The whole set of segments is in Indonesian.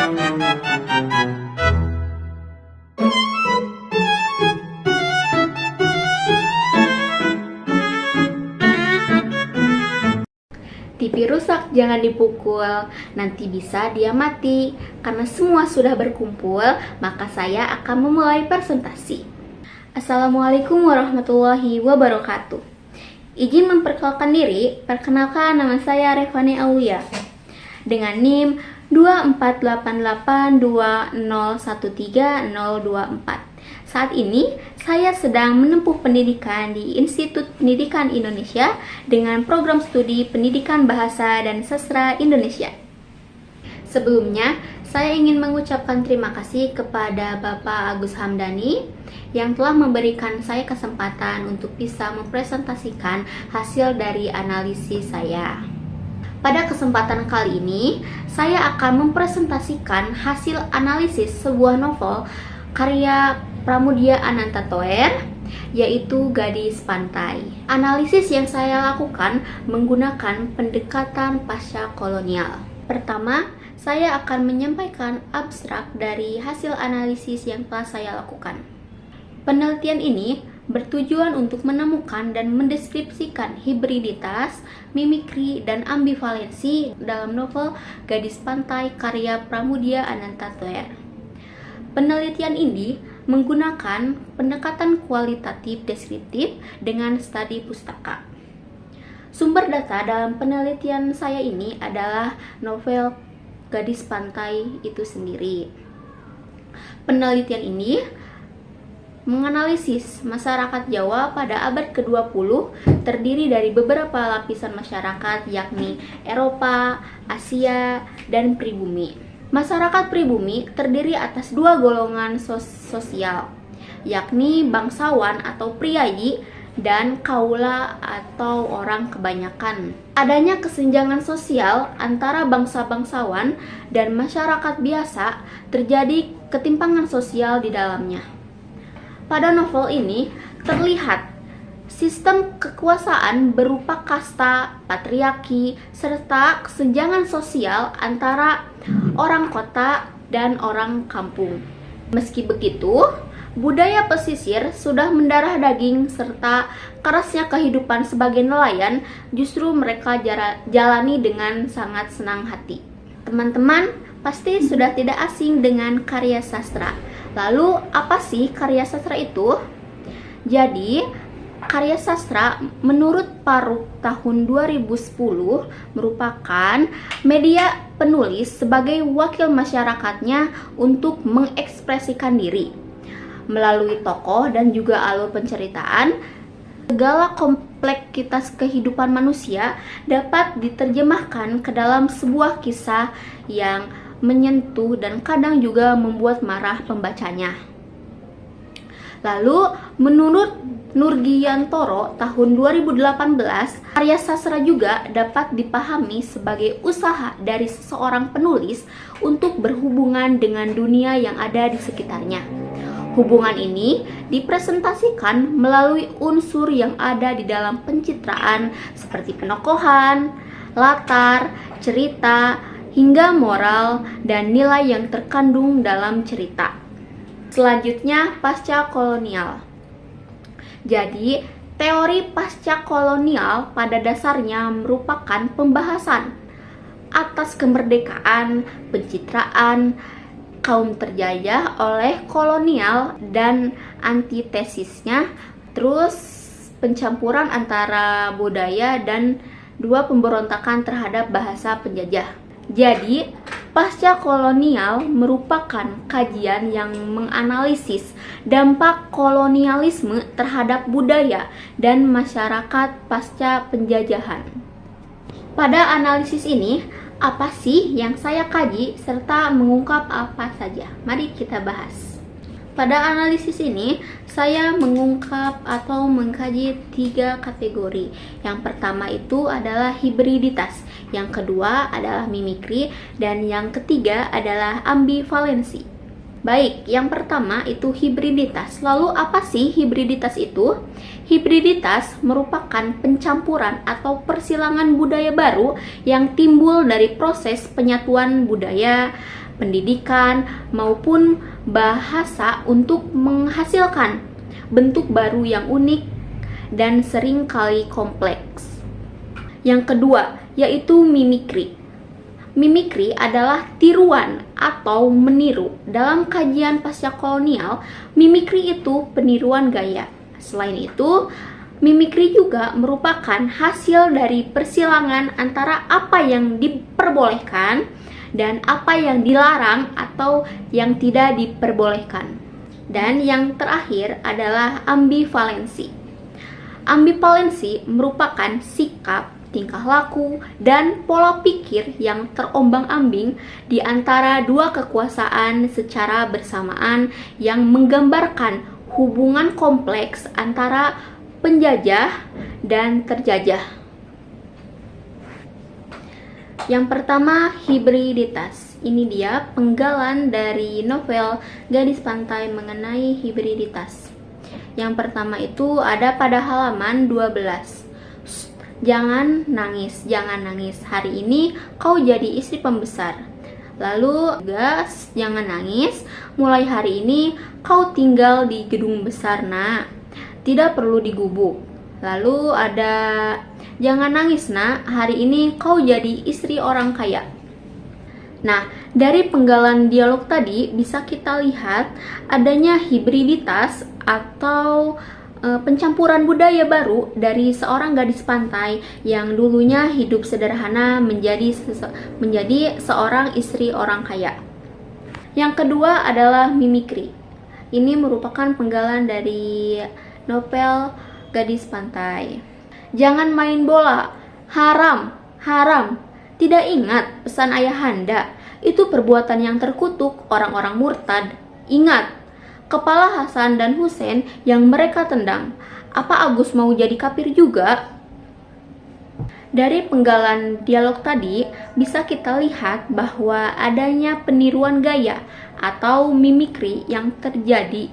TV rusak jangan dipukul, nanti bisa dia mati. Karena semua sudah berkumpul, maka saya akan memulai presentasi. Assalamualaikum warahmatullahi wabarakatuh. Izin memperkenalkan diri, perkenalkan nama saya Revani Aulia dengan NIM 24882013024. Saat ini saya sedang menempuh pendidikan di Institut Pendidikan Indonesia dengan program studi Pendidikan Bahasa dan Sastra Indonesia. Sebelumnya, saya ingin mengucapkan terima kasih kepada Bapak Agus Hamdani yang telah memberikan saya kesempatan untuk bisa mempresentasikan hasil dari analisis saya. Pada kesempatan kali ini, saya akan mempresentasikan hasil analisis sebuah novel karya Pramudia Ananta Toer, yaitu Gadis Pantai. Analisis yang saya lakukan menggunakan pendekatan pasca kolonial. Pertama, saya akan menyampaikan abstrak dari hasil analisis yang telah saya lakukan. Penelitian ini bertujuan untuk menemukan dan mendeskripsikan hibriditas, mimikri, dan ambivalensi dalam novel Gadis Pantai karya Pramudia Ananta Toer. Penelitian ini menggunakan pendekatan kualitatif deskriptif dengan studi pustaka. Sumber data dalam penelitian saya ini adalah novel Gadis Pantai itu sendiri. Penelitian ini menganalisis masyarakat Jawa pada abad ke-20 terdiri dari beberapa lapisan masyarakat yakni Eropa, Asia, dan pribumi. Masyarakat pribumi terdiri atas dua golongan sosial, yakni bangsawan atau priayi dan kaula atau orang kebanyakan. Adanya kesenjangan sosial antara bangsa-bangsawan dan masyarakat biasa, terjadi ketimpangan sosial di dalamnya. Pada novel ini terlihat sistem kekuasaan berupa kasta, patriarki, serta kesenjangan sosial antara orang kota dan orang kampung. Meski begitu, budaya pesisir sudah mendarah daging serta kerasnya kehidupan sebagai nelayan justru mereka jalani dengan sangat senang hati. Teman-teman pasti sudah tidak asing dengan karya sastra. Lalu apa sih karya sastra itu? Jadi, karya sastra menurut Paruk tahun 2010 merupakan media penulis sebagai wakil masyarakatnya untuk mengekspresikan diri. Melalui tokoh dan juga alur penceritaan, segala kompleksitas kehidupan manusia dapat diterjemahkan ke dalam sebuah kisah yang menyentuh dan kadang juga membuat marah pembacanya. Lalu, menurut Nurgiantoro tahun 2018, karya sastra juga dapat dipahami sebagai usaha dari seseorang penulis untuk berhubungan dengan dunia yang ada di sekitarnya. Hubungan ini dipresentasikan melalui unsur yang ada di dalam pencitraan seperti penokohan, latar, cerita, hingga moral dan nilai yang terkandung dalam cerita. Selanjutnya, pasca kolonial. Jadi, teori pasca kolonial pada dasarnya merupakan pembahasan atas kemerdekaan, pencitraan kaum terjajah oleh kolonial dan antitesisnya, terus pencampuran antara budaya dan dua pemberontakan terhadap bahasa penjajah. Jadi, pasca kolonial merupakan kajian yang menganalisis dampak kolonialisme terhadap budaya dan masyarakat pasca penjajahan. Pada analisis ini, apa sih yang saya kaji serta mengungkap apa saja? Mari kita bahas. Pada analisis ini, saya mengungkap atau mengkaji 3 kategori. Yang pertama itu adalah hibriditas, yang kedua adalah mimikri, dan yang ketiga adalah ambivalensi. Baik, yang pertama itu hibriditas. Lalu apa sih hibriditas itu? Hibriditas merupakan pencampuran atau persilangan budaya baru yang timbul dari proses penyatuan budaya pendidikan, maupun bahasa untuk menghasilkan bentuk baru yang unik dan seringkali kompleks. Yang kedua, yaitu mimikri. Mimikri adalah tiruan atau meniru. Dalam kajian pasca-kolonial, mimikri itu peniruan gaya. Selain itu, mimikri juga merupakan hasil dari persilangan antara apa yang diperbolehkan dan apa yang dilarang atau yang tidak diperbolehkan. Dan yang terakhir adalah ambivalensi. Ambivalensi merupakan sikap, tingkah laku, dan pola pikir yang terombang-ambing di antara dua kekuasaan secara bersamaan yang menggambarkan hubungan kompleks antara penjajah dan terjajah. Yang pertama, hibriditas. Ini dia penggalan dari novel Gadis Pantai mengenai hibriditas. Yang pertama itu ada pada halaman 12. Jangan nangis, jangan nangis. Hari ini kau jadi istri pembesar. Lalu, gas, jangan nangis. Mulai hari ini kau tinggal di gedung besar, nak. Tidak perlu digubuk. Lalu ada, jangan nangis, nak. Hari ini kau jadi istri orang kaya. Nah, dari penggalan dialog tadi bisa kita lihat adanya hibriditas atau pencampuran budaya baru dari seorang gadis pantai yang dulunya hidup sederhana menjadi seorang istri orang kaya. Yang kedua adalah mimikri. Ini merupakan penggalan dari novel Gadis Pantai. Jangan main bola, haram, haram. Tidak ingat pesan ayahanda, itu perbuatan yang terkutuk orang-orang murtad. Ingat, kepala Hasan dan Husein yang mereka tendang. Apa Agus mau jadi kafir juga? Dari penggalan dialog tadi bisa kita lihat bahwa adanya peniruan gaya atau mimikri yang terjadi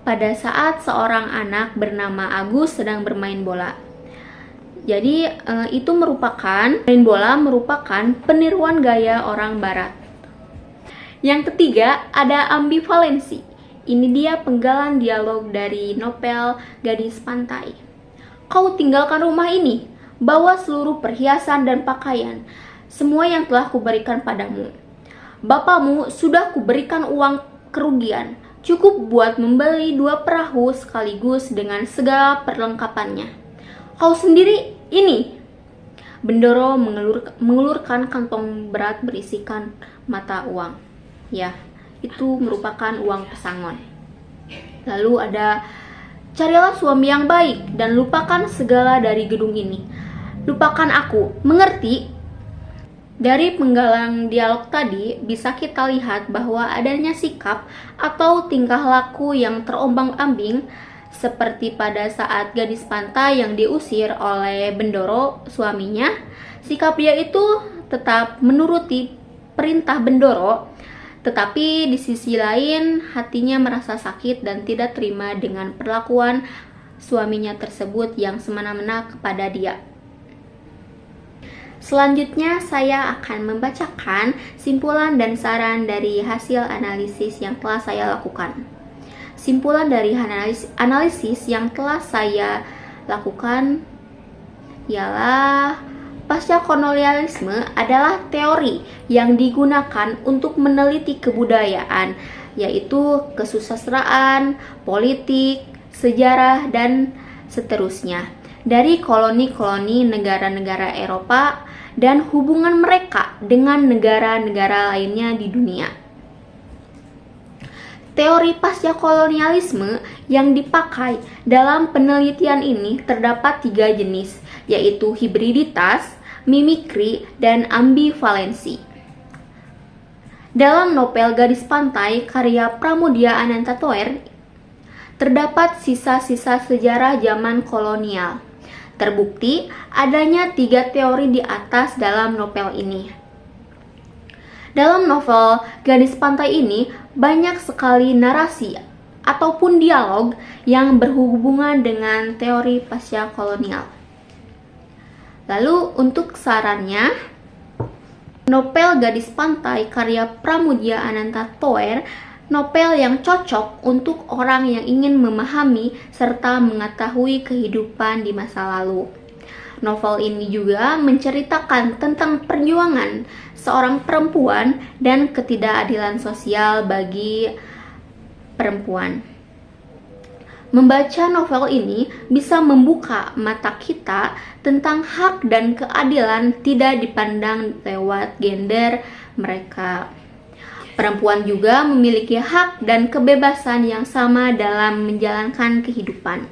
pada saat seorang anak bernama Agus sedang bermain bola. Jadi itu main bola merupakan peniruan gaya orang barat. Yang ketiga ada ambivalensi. Ini dia penggalan dialog dari novel Gadis Pantai. Kau tinggalkan rumah ini, bawa seluruh perhiasan dan pakaian, semua yang telah kuberikan padamu. Bapamu sudah kuberikan uang kerugian, cukup buat membeli 2 perahu sekaligus dengan segala perlengkapannya. Kau sendiri ini. Bendoro mengulurkan kantong berat berisikan mata uang. Ya, itu merupakan uang pesangon. Lalu ada, carilah suami yang baik dan lupakan segala dari gedung ini. Lupakan aku, mengerti? Dari penggalan dialog tadi bisa kita lihat bahwa adanya sikap atau tingkah laku yang terombang-ambing seperti pada saat gadis pantai yang diusir oleh Bendoro suaminya. Sikap dia itu tetap menuruti perintah Bendoro, tetapi di sisi lain hatinya merasa sakit dan tidak terima dengan perlakuan suaminya tersebut yang semena-mena kepada dia. Selanjutnya saya akan membacakan simpulan dan saran dari hasil analisis yang telah saya lakukan. Simpulan dari analisis yang telah saya lakukan ialah pasca-kolonialisme adalah teori yang digunakan untuk meneliti kebudayaan, yaitu kesusastraan, politik, sejarah, dan seterusnya dari koloni-koloni negara-negara Eropa dan hubungan mereka dengan negara-negara lainnya di dunia. Teori pasca-kolonialisme yang dipakai dalam penelitian ini terdapat 3 jenis, yaitu hibriditas, mimikri, dan ambivalensi. Dalam novel Gadis Pantai karya Pramudia Anantatoer terdapat sisa-sisa sejarah zaman kolonial. Terbukti adanya 3 teori di atas dalam novel ini. Dalam novel Gadis Pantai ini banyak sekali narasi ataupun dialog yang berhubungan dengan teori pasca kolonial. Lalu untuk sarannya, Novel Gadis Pantai karya Pramudia Ananta Toer, novel yang cocok untuk orang yang ingin memahami serta mengetahui kehidupan di masa lalu. Novel ini juga menceritakan tentang perjuangan seorang perempuan dan ketidakadilan sosial bagi perempuan. Membaca novel ini bisa membuka mata kita tentang hak dan keadilan tidak dipandang lewat gender mereka. Perempuan juga memiliki hak dan kebebasan yang sama dalam menjalankan kehidupan.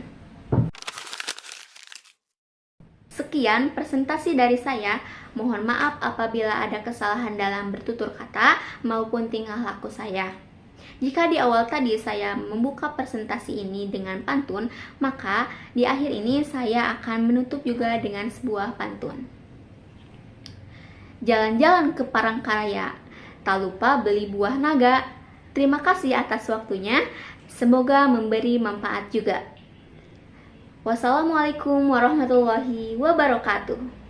Sekian presentasi dari saya. Mohon maaf apabila ada kesalahan dalam bertutur kata maupun tingkah laku saya. Jika di awal tadi saya membuka presentasi ini dengan pantun, maka di akhir ini saya akan menutup juga dengan sebuah pantun. Jalan-jalan ke Parangkaraya, tak lupa beli buah naga. Terima kasih atas waktunya, semoga memberi manfaat juga. Wassalamualaikum warahmatullahi wabarakatuh.